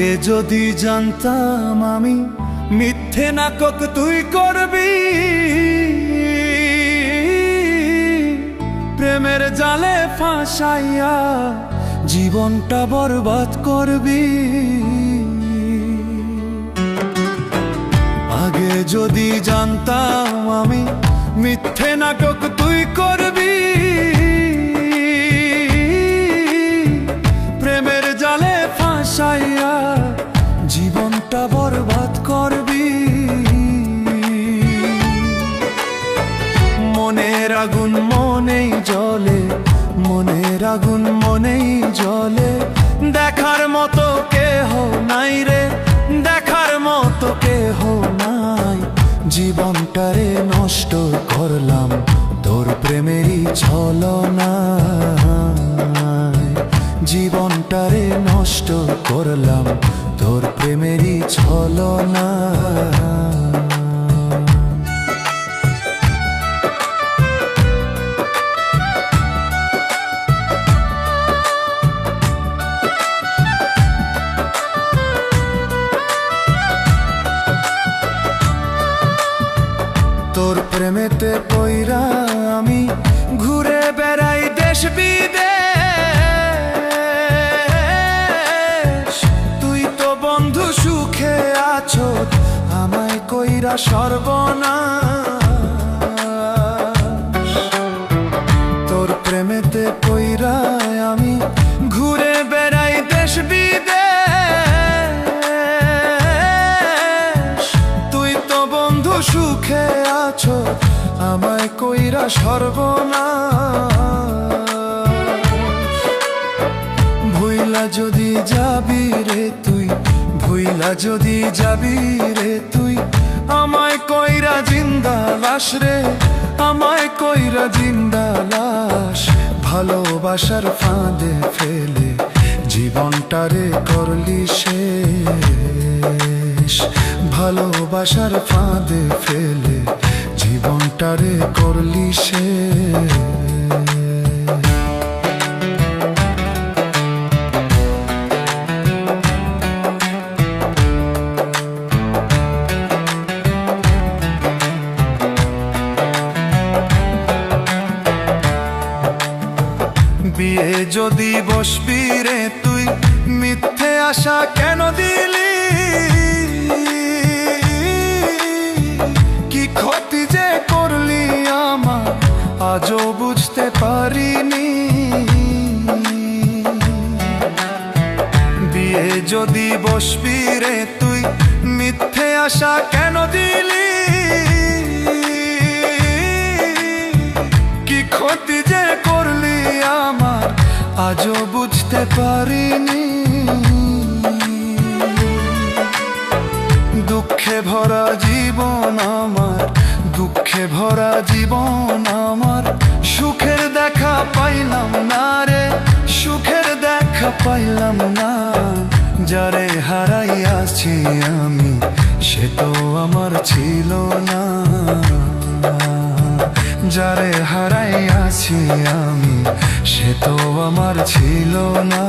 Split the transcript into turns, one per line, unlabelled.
আগে যদি জানতাম আমি মিথ্যে নাটক তুই করবি, প্রেমের জালে ফাঁসাইয়া জীবনটা বরবাদ করবি। আগে যদি জানতাম আমি মিথ্যে নাটক তুই করবি, প্রেমের জালে ফাঁসাইয়া জীবনটা বরবাদ করবি। মনের আগুন মনেই জ্বলে, মনের আগুন মনেই জ্বলে, দেখার মতো কেহ নাই রে, দেখার মতো কেহ নাই। জীবনটারে নষ্ট করলাম তোর প্রেমেরই ছলনায়, জীবনটারে নষ্ট করলাম তোর প্রেমেরই ছলনায়। তোর প্রেমেতে পইরা আমি ঘুরে বেড়াই দেশ বিদেশ, তুই তো বন্ধু সুখে আছো আমায় কইরা সর্বনাশ। তোর প্রেমেতে পইরা আমি ঘুরে বেড়াই দেশ বিদেশ, তুই তো বন্ধু সুখে আছো আমায় কইরা সর্বনাশ। ভুইলা যদি যাবি রে তুই, ভুইলা যদি যাবি রে তুই, আমায় কইরা জিন্দা লাশ রে, আমায় কইরা জিন্দা লাশ। ভালোবাসার ফাঁদে ফেলে জীবনটারে করলি শেষ, ভালোবাসার ফাঁদে ফেলে জীবনটারে করলি শেষ। বিয়ে যদি বসবি রে তুই, মিথ্যে আশা কেন দিলি? কি ক্ষতি যে করলি আমার আজও বুঝতে পারিনি। বিয়ে যদি বসবি রে তুই, মিথ্যে আশা কেন দিলি? কি ক্ষতি যে করলি আমার আজও বুঝতে পারিনি। দুঃখে ভরা জীবন আমার, দুঃখে ভরা জীবন আমার, সুখের দেখা পাইলাম না রে, সুখের দেখা পাইলাম না। যারে হারাইয়াছি আমি সে তো আমার ছিল না, যারে হারাইয়াছি আমি সে তো আমার ছিল না।